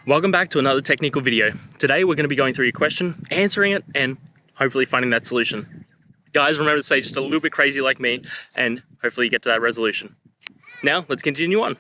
Welcome back to another technical video. Today we're going to be going through your question, answering it, and hopefully finding that solution. Guys, remember to stay just a little bit crazy like me, and hopefully you get to that resolution. Now, let's continue on.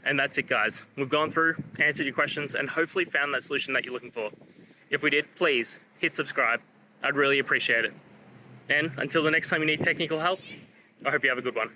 And that's it, guys. We've gone through, answered your questions, and hopefully found that solution that you're looking for. If we did, please hit subscribe. I'd really appreciate it. And until the next time you need technical help, I hope you have a good one.